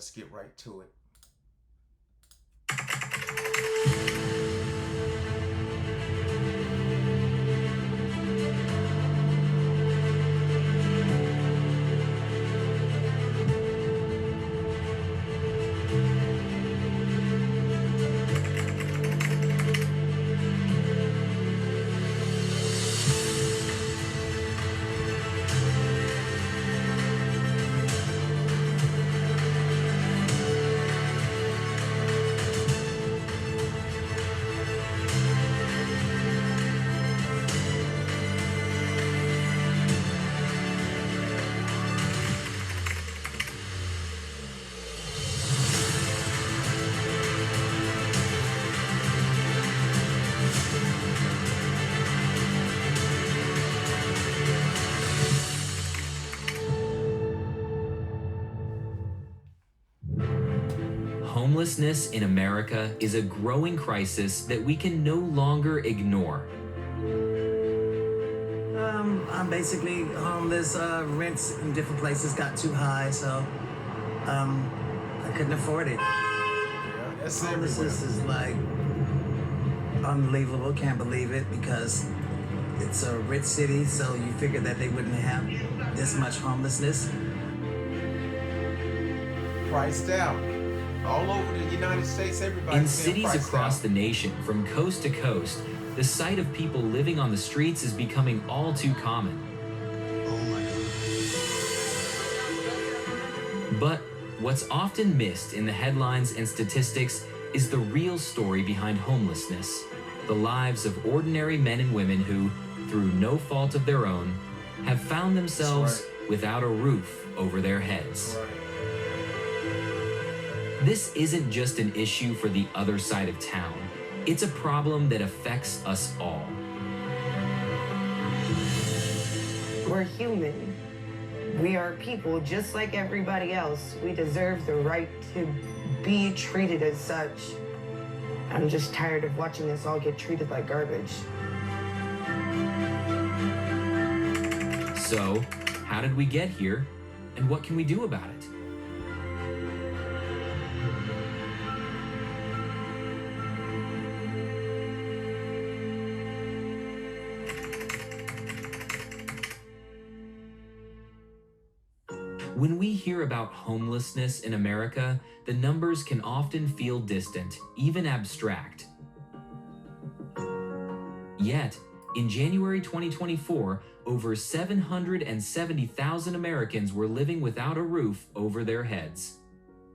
let's get right to it. Homelessness in America is a growing crisis that we can no longer ignore. I'm basically homeless. Rents in different places got too high, so I couldn't afford it. Yeah, that's Homelessness is like unbelievable. Can't believe it because it's a rich city, so you figure that they wouldn't have this much homelessness. Priced out. All over the United States, everybody's In cities priced across out. the nation, from coast to coast, the sight of people living on the streets is becoming all too common. Oh my God. But what's often missed in the headlines and statistics is the real story behind homelessness, the lives of ordinary men and women who, through no fault of their own, have found themselves without a roof over their heads. Right. This isn't just an issue for the other side of town. It's a problem that affects us all. We're human. We are people just like everybody else. We deserve the right to be treated as such. I'm just tired of watching this all get treated like garbage. So, how did we get here, and what can we do about it? When we hear about homelessness in America, the numbers can often feel distant, even abstract. Yet, in January 2024, over 770,000 Americans were living without a roof over their heads.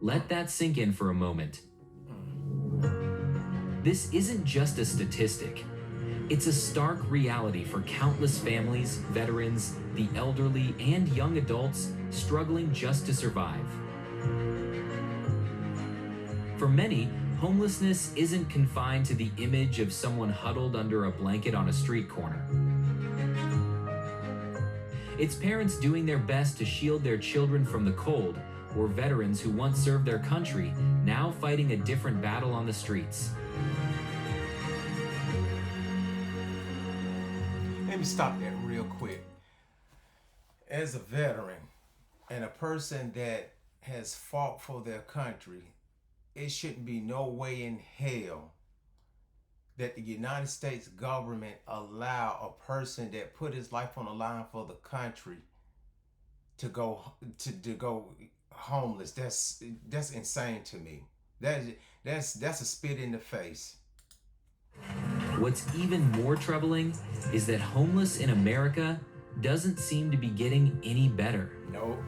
Let that sink in for a moment. This isn't just a statistic. It's a stark reality for countless families, veterans, the elderly, and young adults struggling just to survive. For many, homelessness isn't confined to the image of someone huddled under a blanket on a street corner. It's parents doing their best to shield their children from the cold, or veterans who once served their country, now fighting a different battle on the streets. Let me stop that real quick. As a veteran and a person that has fought for their country, it shouldn't be no way in hell that the United States government allow a person that put his life on the line for the country to go homeless. That's insane to me. That's a spit in the face. What's even more troubling is that homeless in America doesn't seem to be getting any better. Nope.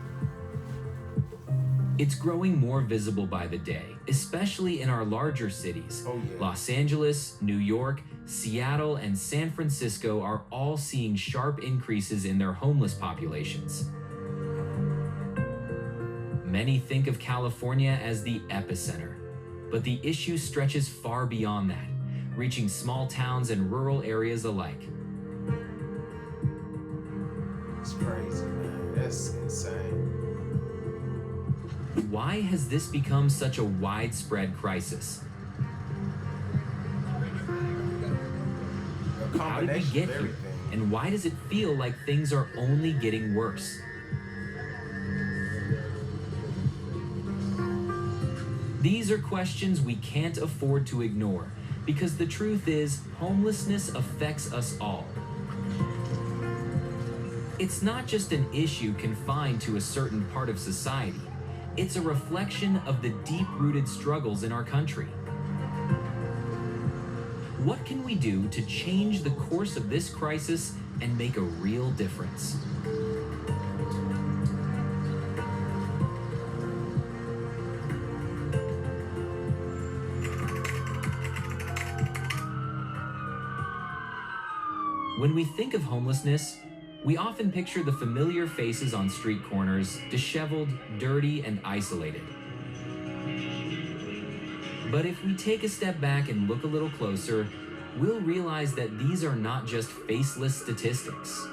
It's growing more visible by the day, especially in our larger cities. Oh, yeah. Los Angeles, New York, Seattle, and San Francisco are all seeing sharp increases in their homeless populations. Many think of California as the epicenter, but the issue stretches far beyond that, reaching small towns and rural areas alike. It's crazy, man. That's insane. Why has this become such a widespread crisis? A How did we combination get of here? everything. And why does it feel like things are only getting worse? These are questions we can't afford to ignore because the truth is, homelessness affects us all. It's not just an issue confined to a certain part of society. It's a reflection of the deep-rooted struggles in our country. What can we do to change the course of this crisis and make a real difference? When we think of homelessness, we often picture the familiar faces on street corners, disheveled, dirty, and isolated. But if we take a step back and look a little closer, we'll realize that these are not just faceless statistics.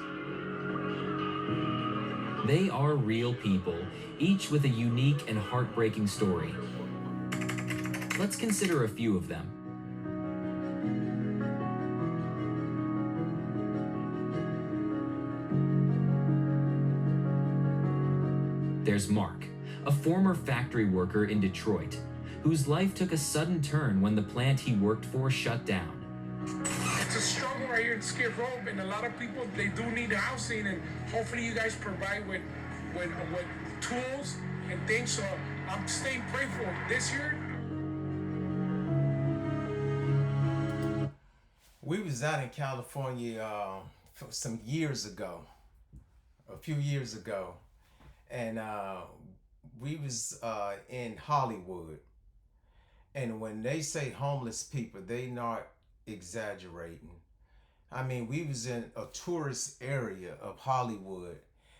They are real people, each with a unique and heartbreaking story. Let's consider a few of them. There's Mark, a former factory worker in Detroit, whose life took a sudden turn when the plant he worked for shut down. It's a struggle right here in Skid Row, and a lot of people, they do need housing, and hopefully you guys provide with tools and things, so I'm staying prayerful. This year, We was out in California some years ago, a few years ago, and we was in Hollywood. And when they say homeless people, they not exaggerating. I mean, we was in a tourist area of Hollywood,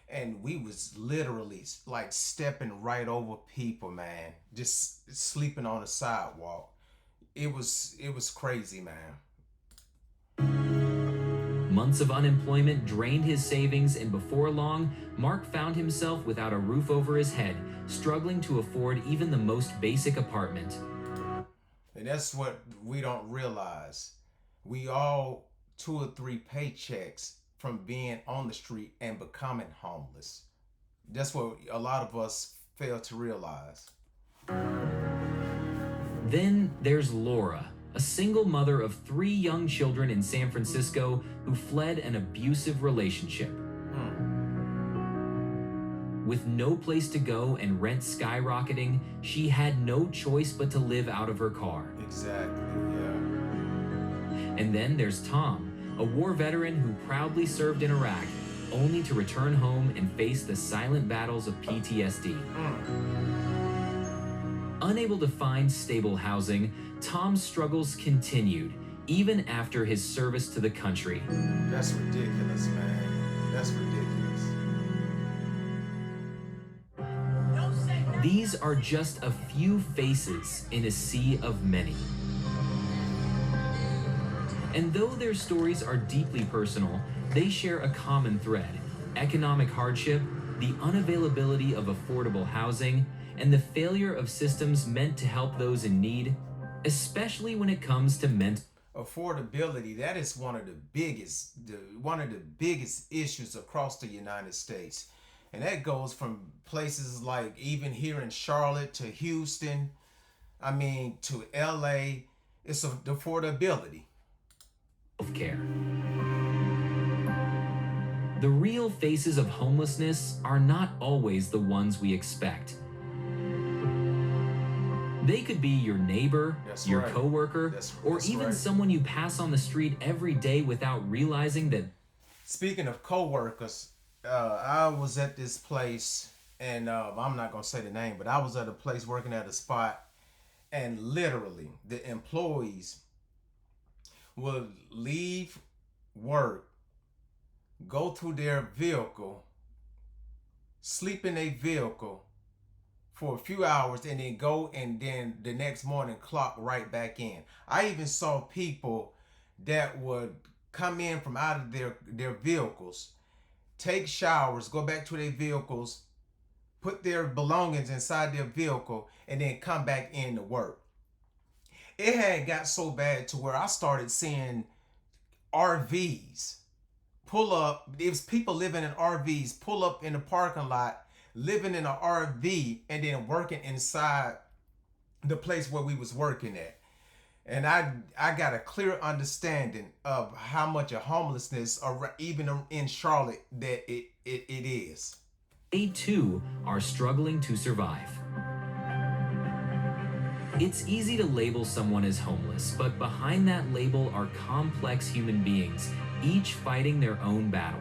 and we was literally like stepping right over people, man, just sleeping on the sidewalk. It was crazy, man. Months of unemployment drained his savings, and before long, Mark found himself without a roof over his head, struggling to afford even the most basic apartment. And that's what we don't realize. We all 2 or 3 paychecks from being on the street and becoming homeless. That's what a lot of us fail to realize. Then there's Laura, a single mother of 3 young children in San Francisco who fled an abusive relationship. With no place to go and rent skyrocketing, she had no choice but to live out of her car. Exactly, yeah. And then there's Tom, a war veteran who proudly served in Iraq, only to return home and face the silent battles of PTSD. Unable to find stable housing, Tom's struggles continued, even after his service to the country. That's ridiculous, man. That's ridiculous. These are just a few faces in a sea of many. And though their stories are deeply personal, they share a common thread: economic hardship, the unavailability of affordable housing, and the failure of systems meant to help those in need, especially when it comes to mental. Affordability, that is one of the biggest issues across the United States. And that goes from places like even here in Charlotte to Houston, I mean, to LA. It's the affordability. Healthcare. The real faces of homelessness are not always the ones we expect. They could be your neighbor, your coworker, or even someone you pass on the street every day without realizing that. Speaking of coworkers, I was at this place, and I'm not gonna say the name, but I was at a place working at a spot, and literally the employees would leave work, go to their vehicle, sleep in a vehicle for a few hours, and then go, and then the next morning clock right back in. I even saw people that would come in from out of their vehicles, take showers, go back to their vehicles, put their belongings inside their vehicle, and then come back in to work. It had got so bad to where I started seeing RVs pull up. It was people living in RVs, pull up in the parking lot, living in an RV, and then working inside the place where we was working at. And I got a clear understanding of how much of homelessness, even in Charlotte, that it is. They too are struggling to survive. It's easy to label someone as homeless, but behind that label are complex human beings, each fighting their own battle.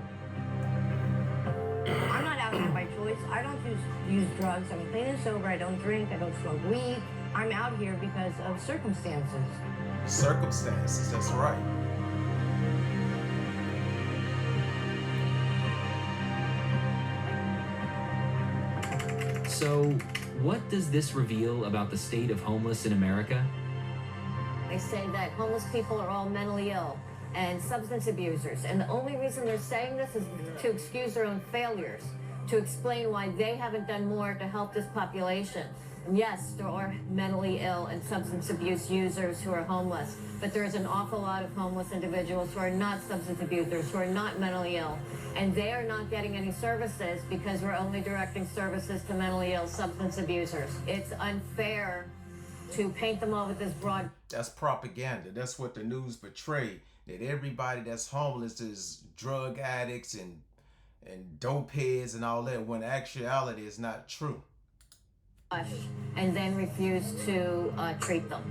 I'm not out here by choice. I don't use drugs. I'm clean and sober. I don't drink. I don't smoke weed. I'm out here because of circumstances. Circumstances, that's right. So, what does this reveal about the state of homeless in America? They say that homeless people are all mentally ill and substance abusers. And the only reason they're saying this is to excuse their own failures, to explain why they haven't done more to help this population. And yes, there are mentally ill and substance abuse users who are homeless, but there is an awful lot of homeless individuals who are not substance abusers, who are not mentally ill, and they are not getting any services because we're only directing services to mentally ill substance abusers. It's unfair to paint them all with this broad... That's propaganda. That's what the news portray, that everybody that's homeless is drug addicts and dope heads and all that, when actuality is not true. And then refuse to treat them.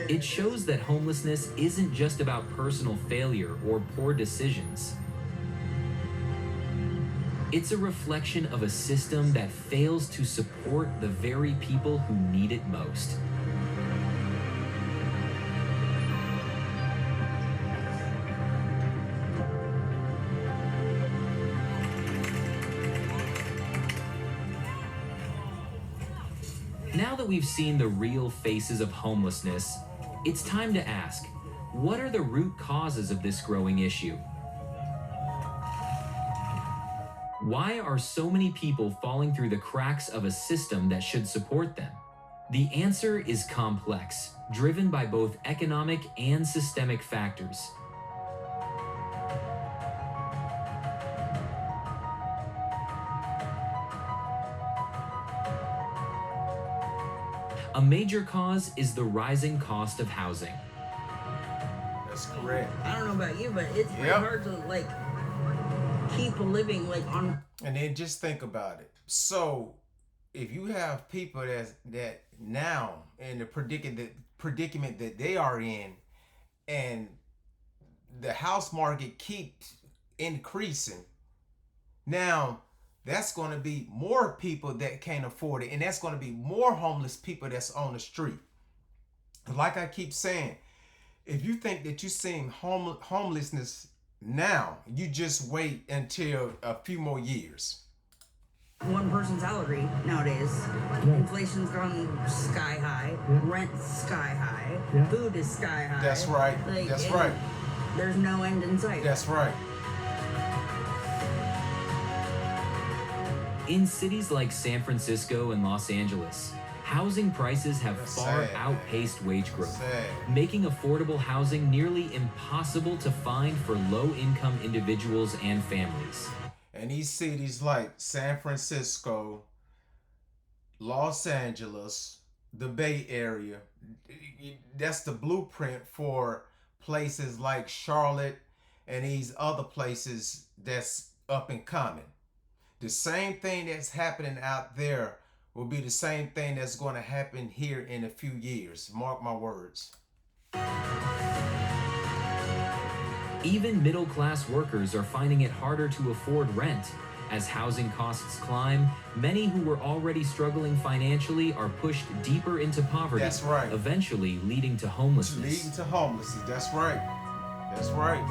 It shows that homelessness isn't just about personal failure or poor decisions. It's a reflection of a system that fails to support the very people who need it most. Now that we've seen the real faces of homelessness, it's time to ask, what are the root causes of this growing issue? Why are so many people falling through the cracks of a system that should support them? The answer is complex, driven by both economic and systemic factors. A major cause is the rising cost of housing. That's correct. I don't know about you, but it's pretty hard to keep living on. And then just think about it. So if you have people that now in the predicament that they are in, and the house market keeps increasing, now that's going to be more people that can't afford it, and that's going to be more homeless people that's on the street. Like I keep saying, if you think that you're seeing homelessness now, you just wait until a few more years. One person's salary nowadays. Inflation's gone sky high. Rent's sky high. Food is sky high. That's right. That's right. There's no end in sight. That's right. In cities like San Francisco and Los Angeles, housing prices have far outpaced wage growth, making affordable housing nearly impossible to find for low-income individuals and families. And these cities like San Francisco, Los Angeles, the Bay Area, that's the blueprint for places like Charlotte and these other places that's up and coming. The same thing that's happening out there will be the same thing that's going to happen here in a few years. Mark my words. Even middle-class workers are finding it harder to afford rent. As housing costs climb, many who were already struggling financially are pushed deeper into poverty. That's right. Eventually leading to homelessness. Leading to homelessness. That's right. That's right.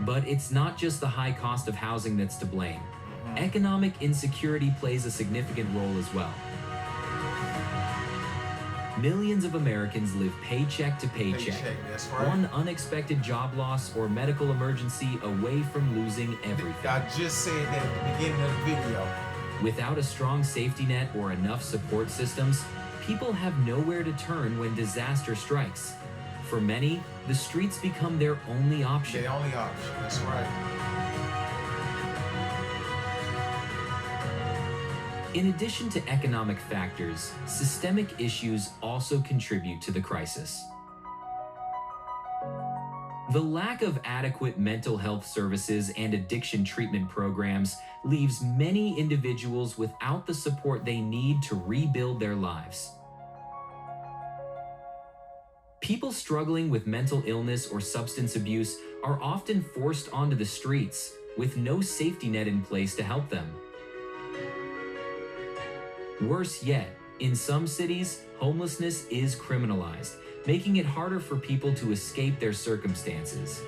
But it's not just the high cost of housing that's to blame. Economic insecurity plays a significant role as well. Millions of Americans live paycheck to paycheck. That's right. One unexpected job loss or medical emergency away from losing everything. I just said that at the beginning of the video. Without a strong safety net or enough support systems, people have nowhere to turn when disaster strikes. For many, the streets become their only option. The only option. That's right. In addition to economic factors, systemic issues also contribute to the crisis. The lack of adequate mental health services and addiction treatment programs leaves many individuals without the support they need to rebuild their lives. People struggling with mental illness or substance abuse are often forced onto the streets with no safety net in place to help them. Worse yet, in some cities, homelessness is criminalized, making it harder for people to escape their circumstances.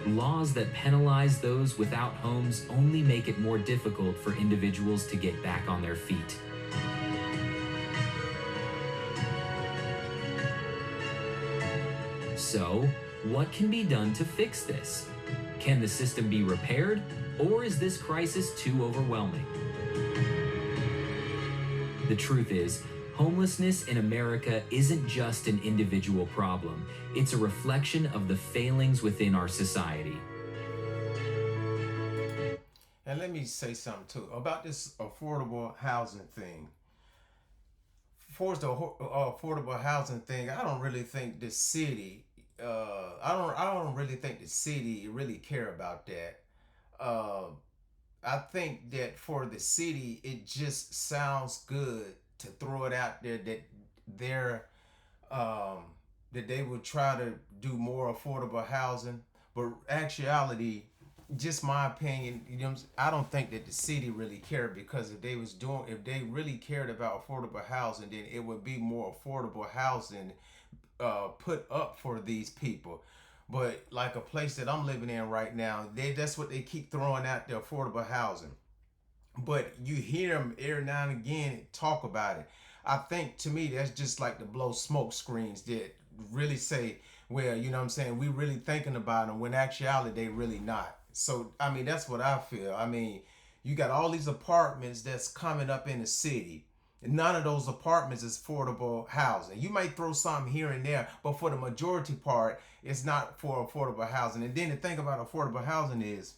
Laws that penalize those without homes only make it more difficult for individuals to get back on their feet. So, what can be done to fix this? Can the system be repaired, or is this crisis too overwhelming? The truth is, homelessness in America isn't just an individual problem. It's a reflection of the failings within our society. And let me say something too about this affordable housing thing. For the affordable housing thing, I don't really think the city. I don't really think the city really care about that. I think that for the city, it just sounds good to throw it out there that that they would try to do more affordable housing, but actuality, just my opinion, I don't think that the city really cared, because if they really cared about affordable housing, then it would be more affordable housing put up for these people. But like a place that I'm living in right now, that's what they keep throwing out, the affordable housing. But you hear them every now and again talk about it. I think, to me, that's just like to blow smoke screens that really say, well, you know what I'm saying, we really thinking about them, when actuality they really not. So, I mean, that's what I feel. I mean, you got all these apartments that's coming up in the city. None of those apartments is affordable housing. You might throw some here and there, but for the majority part, it's not for affordable housing. And then the thing about affordable housing is,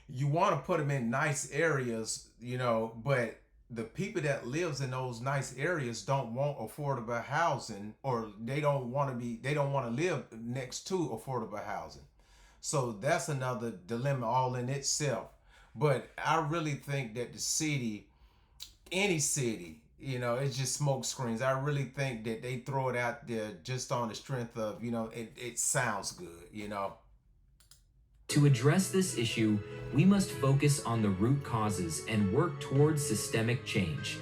you want to put them in nice areas, but the people that lives in those nice areas don't want affordable housing, or they don't want to live next to affordable housing. So that's another dilemma all in itself. But I really think that the city, any city, it's just smoke screens. I really think that they throw it out there just on the strength of, it sounds good, To address this issue, we must focus on the root causes and work towards systemic change.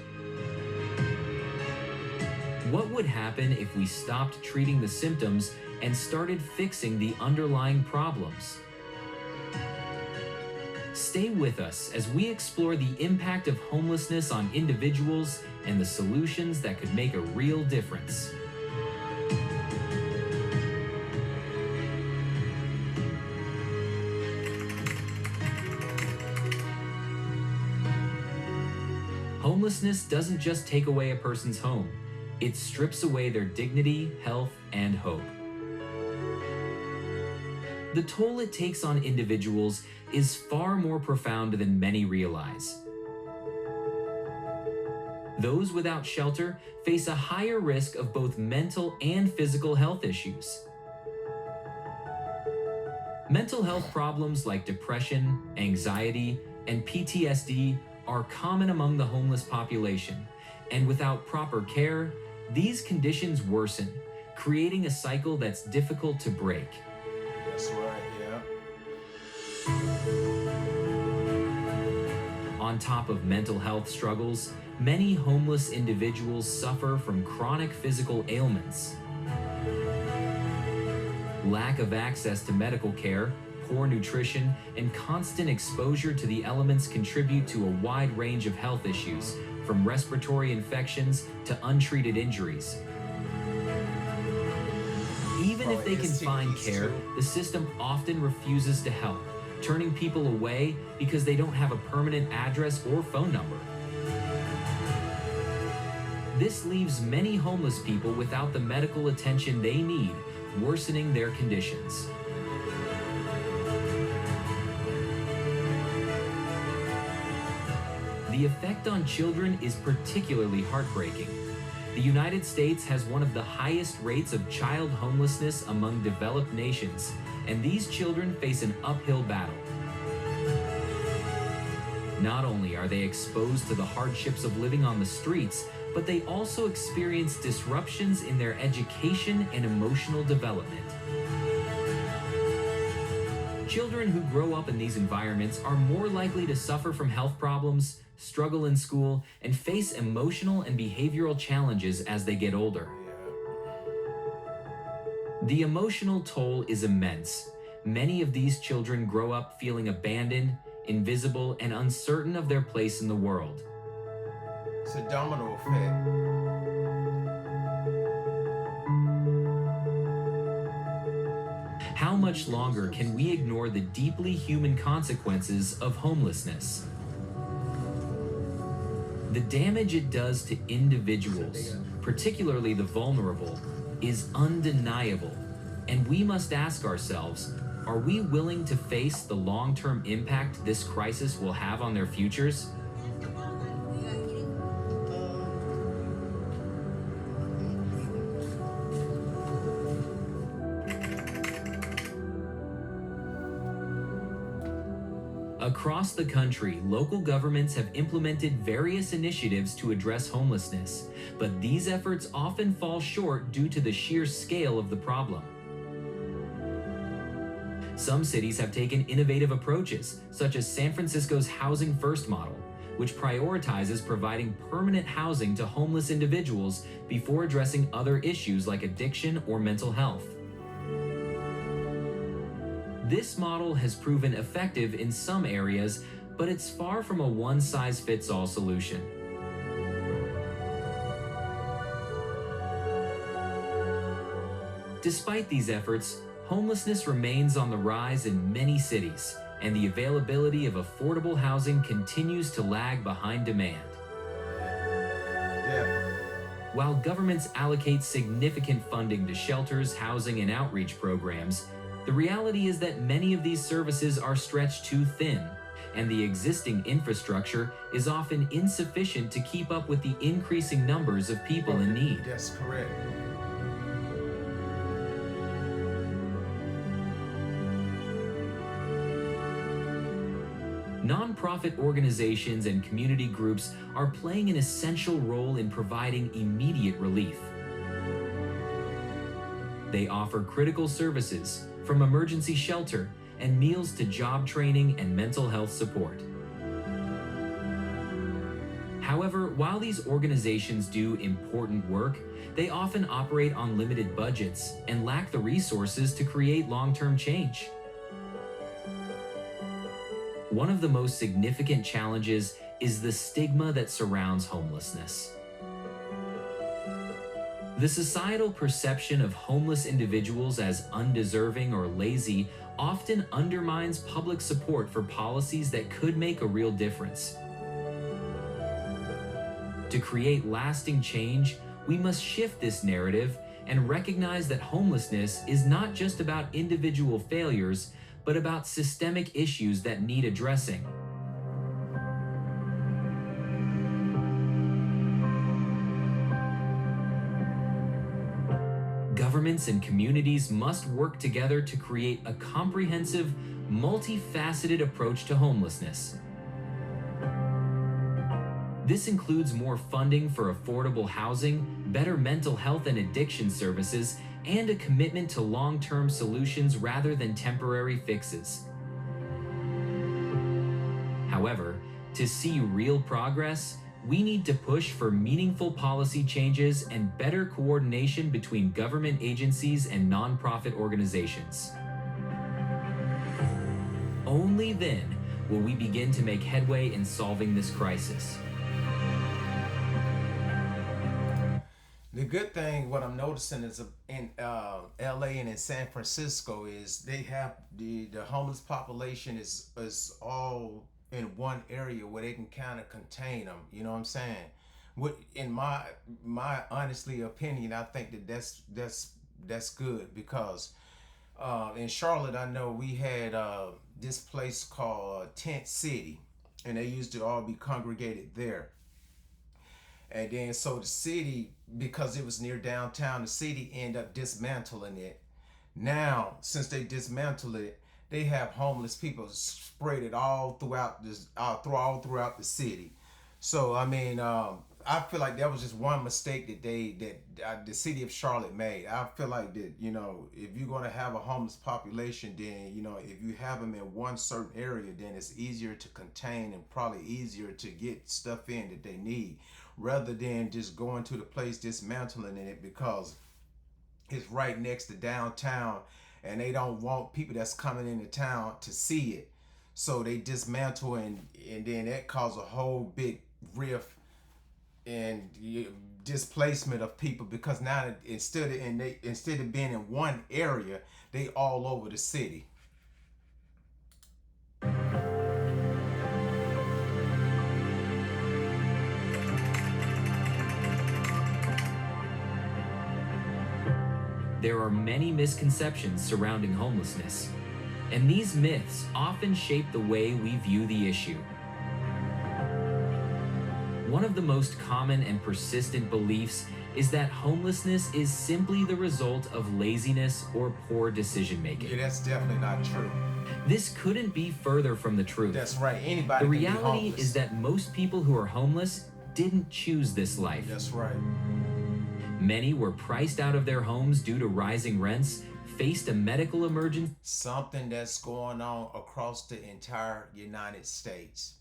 What would happen if we stopped treating the symptoms and started fixing the underlying problems? Stay with us as we explore the impact of homelessness on individuals and the solutions that could make a real difference. Homelessness doesn't just take away a person's home, it strips away their dignity, health, and hope. The toll it takes on individuals is far more profound than many realize. Those without shelter face a higher risk of both mental and physical health issues. Mental health problems like depression, anxiety, and PTSD are common among the homeless population, and without proper care, these conditions worsen, creating a cycle that's difficult to break. That's right, yeah. On top of mental health struggles, many homeless individuals suffer from chronic physical ailments. Lack of access to medical care, poor nutrition, and constant exposure to the elements contribute to a wide range of health issues, from respiratory infections to untreated injuries. Even if they can find care, the system often refuses to help, turning people away because they don't have a permanent address or phone number. This leaves many homeless people without the medical attention they need, worsening their conditions. The effect on children is particularly heartbreaking. The United States has one of the highest rates of child homelessness among developed nations, and these children face an uphill battle. Not only are they exposed to the hardships of living on the streets, but they also experience disruptions in their education and emotional development. Children who grow up in these environments are more likely to suffer from health problems, struggle in school, and face emotional and behavioral challenges as they get older. The emotional toll is immense. Many of these children grow up feeling abandoned, invisible, and uncertain of their place in the world. It's a domino effect. How much longer can we ignore the deeply human consequences of homelessness? The damage it does to individuals, particularly the vulnerable, is undeniable, and we must ask ourselves, are we willing to face the long-term impact this crisis will have on their futures? Across the country, local governments have implemented various initiatives to address homelessness, but these efforts often fall short due to the sheer scale of the problem. Some cities have taken innovative approaches, such as San Francisco's Housing First model, which prioritizes providing permanent housing to homeless individuals before addressing other issues like addiction or mental health. This model has proven effective in some areas, but it's far from a one-size-fits-all solution. Despite these efforts, homelessness remains on the rise in many cities, and the availability of affordable housing continues to lag behind demand. While governments allocate significant funding to shelters, housing, and outreach programs, the reality is that many of these services are stretched too thin, and the existing infrastructure is often insufficient to keep up with the increasing numbers of people in need. That's correct. Nonprofit organizations and community groups are playing an essential role in providing immediate relief. They offer critical services, from emergency shelter and meals to job training and mental health support. However, while these organizations do important work, they often operate on limited budgets and lack the resources to create long-term change. One of the most significant challenges is the stigma that surrounds homelessness. The societal perception of homeless individuals as undeserving or lazy often undermines public support for policies that could make a real difference. To create lasting change, we must shift this narrative and recognize that homelessness is not just about individual failures, but about systemic issues that need addressing. Governments and communities must work together to create a comprehensive, multifaceted approach to homelessness. This includes more funding for affordable housing, better mental health and addiction services, and a commitment to long-term solutions rather than temporary fixes. However, to see real progress, we need to push for meaningful policy changes and better coordination between government agencies and nonprofit organizations. Only then will we begin to make headway in solving this crisis. The good thing, what I'm noticing is in LA and in San Francisco is they have the homeless population is all in one area where they can kind of contain them. You know what I'm saying? What in my honestly opinion, I think that's good because in Charlotte, I know we had this place called Tent City, and they used to all be congregated there. And then so the city, because it was near downtown, the city ended up dismantling it. Now, since they dismantled it, they have homeless people spread it all throughout all throughout the city. So I mean, I feel like that was just one mistake that the city of Charlotte made. I feel like that, you know, if you're going to have a homeless population, then, you know, if you have them in one certain area, then it's easier to contain and probably easier to get stuff in that they need, rather than just going to the place dismantling it because it's right next to downtown and they don't want people that's coming into town to see it. So they dismantle and then that causes a whole big rift and displacement of people, because now instead of being in one area, they all over the city. There are many misconceptions surrounding homelessness, and these myths often shape the way we view the issue. One of the most common and persistent beliefs is that homelessness is simply the result of laziness or poor decision making. Yeah, that's definitely not true. This couldn't be further from the truth. That's right. Anybody The can be reality homeless. is that most people who are homeless didn't choose this life. That's right. Many were priced out of their homes due to rising rents, faced a medical emergency. Something that's going on across the entire United States.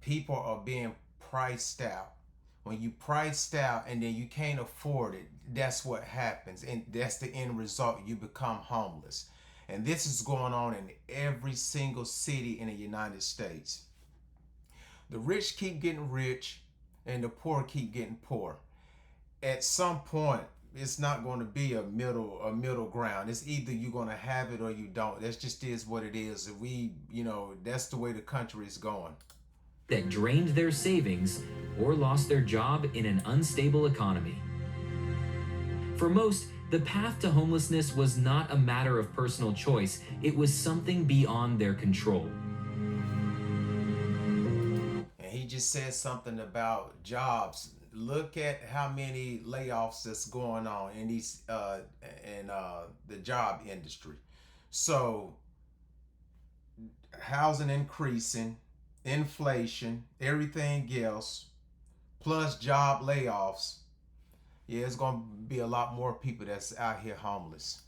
People are being priced out. When you priced out and then you can't afford it, that's what happens. And that's the end result. You become homeless. And this is going on in every single city in the United States. The rich keep getting rich and the poor keep getting poor. At some point, it's not going to be a middle ground. It's either you're going to have it or you don't. That just is what it is. If we, you know, that's the way the country is going. That drained their savings or lost their job in an unstable economy. For most, the path to homelessness was not a matter of personal choice. It was something beyond their control. And he just said something about jobs. Look at how many layoffs that's going on in these the job industry. So housing increasing, inflation, everything else, plus job layoffs. Yeah, it's going to be a lot more people that's out here homeless.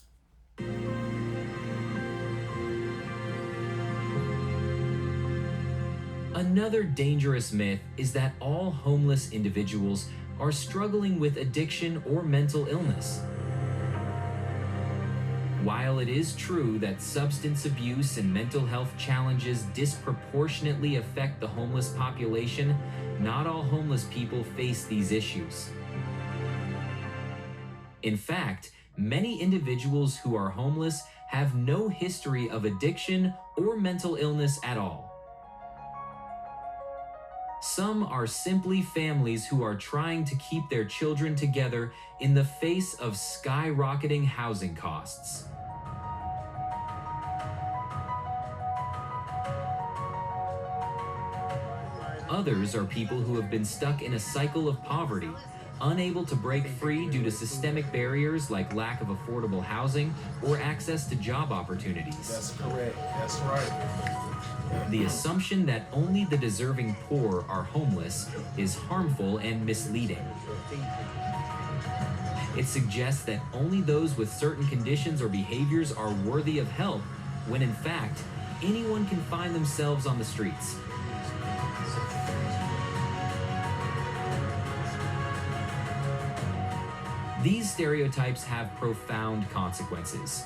Another dangerous myth is that all homeless individuals are struggling with addiction or mental illness. While it is true that substance abuse and mental health challenges disproportionately affect the homeless population, not all homeless people face these issues. In fact, many individuals who are homeless have no history of addiction or mental illness at all. Some are simply families who are trying to keep their children together in the face of skyrocketing housing costs. Others are people who have been stuck in a cycle of poverty, unable to break free due to systemic barriers like lack of affordable housing or access to job opportunities. That's correct. That's right. The assumption that only the deserving poor are homeless is harmful and misleading. It suggests that only those with certain conditions or behaviors are worthy of help, when in fact, anyone can find themselves on the streets. These stereotypes have profound consequences.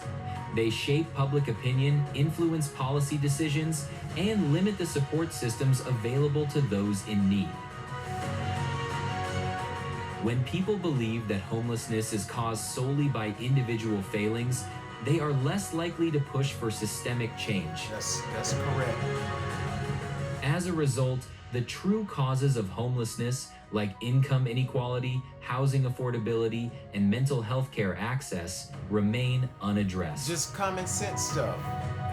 They shape public opinion, influence policy decisions, and limit the support systems available to those in need. When people believe that homelessness is caused solely by individual failings, they are less likely to push for systemic change. That's correct. As a result, the true causes of homelessness, like income inequality, housing affordability, and mental health care access, remain unaddressed. Just common sense stuff.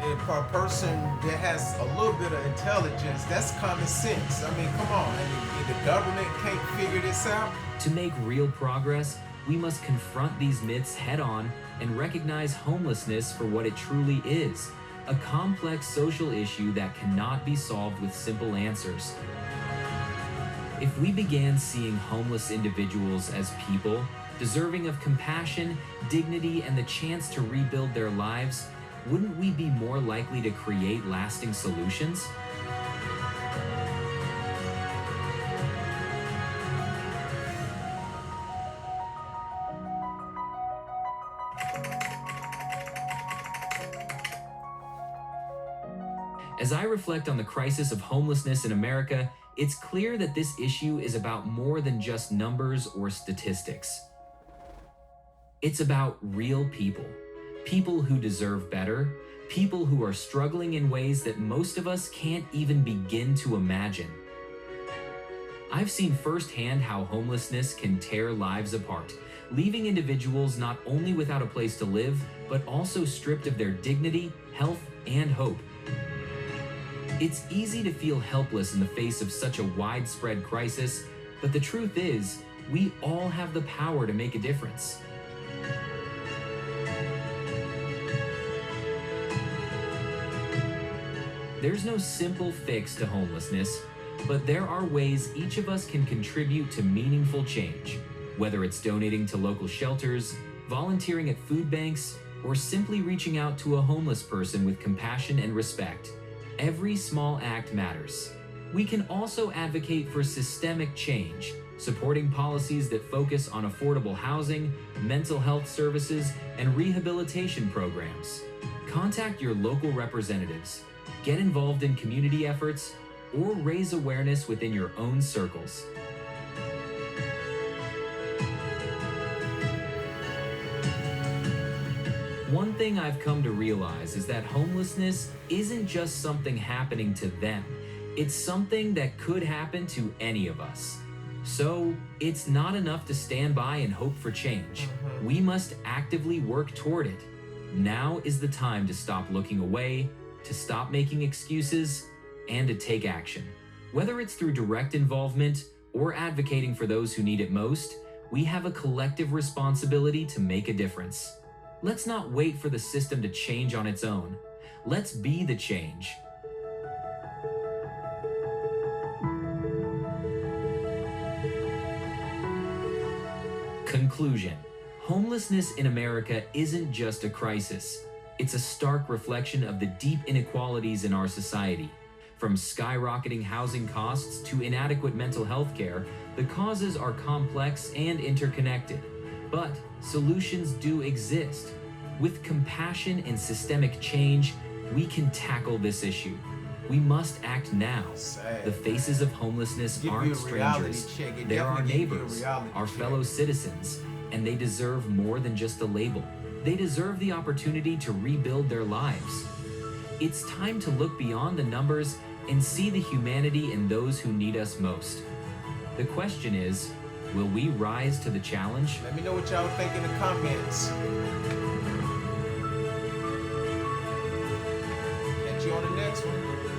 If a person that has a little bit of intelligence, that's common sense. I mean, come on. If the government can't figure this out. To make real progress, we must confront these myths head-on and recognize homelessness for what it truly is, a complex social issue that cannot be solved with simple answers. If we began seeing homeless individuals as people, deserving of compassion, dignity, and the chance to rebuild their lives, wouldn't we be more likely to create lasting solutions? As I reflect on the crisis of homelessness in America, it's clear that this issue is about more than just numbers or statistics. It's about real people, people who deserve better, people who are struggling in ways that most of us can't even begin to imagine. I've seen firsthand how homelessness can tear lives apart, leaving individuals not only without a place to live, but also stripped of their dignity, health, and hope. It's easy to feel helpless in the face of such a widespread crisis, but the truth is, we all have the power to make a difference. There's no simple fix to homelessness, but there are ways each of us can contribute to meaningful change, whether it's donating to local shelters, volunteering at food banks, or simply reaching out to a homeless person with compassion and respect. Every small act matters. We can also advocate for systemic change, supporting policies that focus on affordable housing, mental health services, and rehabilitation programs. Contact your local representatives, get involved in community efforts, or raise awareness within your own circles. One thing I've come to realize is that homelessness isn't just something happening to them. It's something that could happen to any of us. So it's not enough to stand by and hope for change. We must actively work toward it. Now is the time to stop looking away, to stop making excuses, and to take action. Whether it's through direct involvement or advocating for those who need it most, we have a collective responsibility to make a difference. Let's not wait for the system to change on its own. Let's be the change. Conclusion. Homelessness in America isn't just a crisis. It's a stark reflection of the deep inequalities in our society. From skyrocketing housing costs to inadequate mental health care, the causes are complex and interconnected. But solutions do exist. With compassion and systemic change, we can tackle this issue. We must act now. The faces of homelessness aren't strangers. They're our neighbors, our fellow citizens, and they deserve more than just a label. They deserve the opportunity to rebuild their lives. It's time to look beyond the numbers and see the humanity in those who need us most. The question is, will we rise to the challenge? Let me know what y'all think in the comments. Catch you on the next one.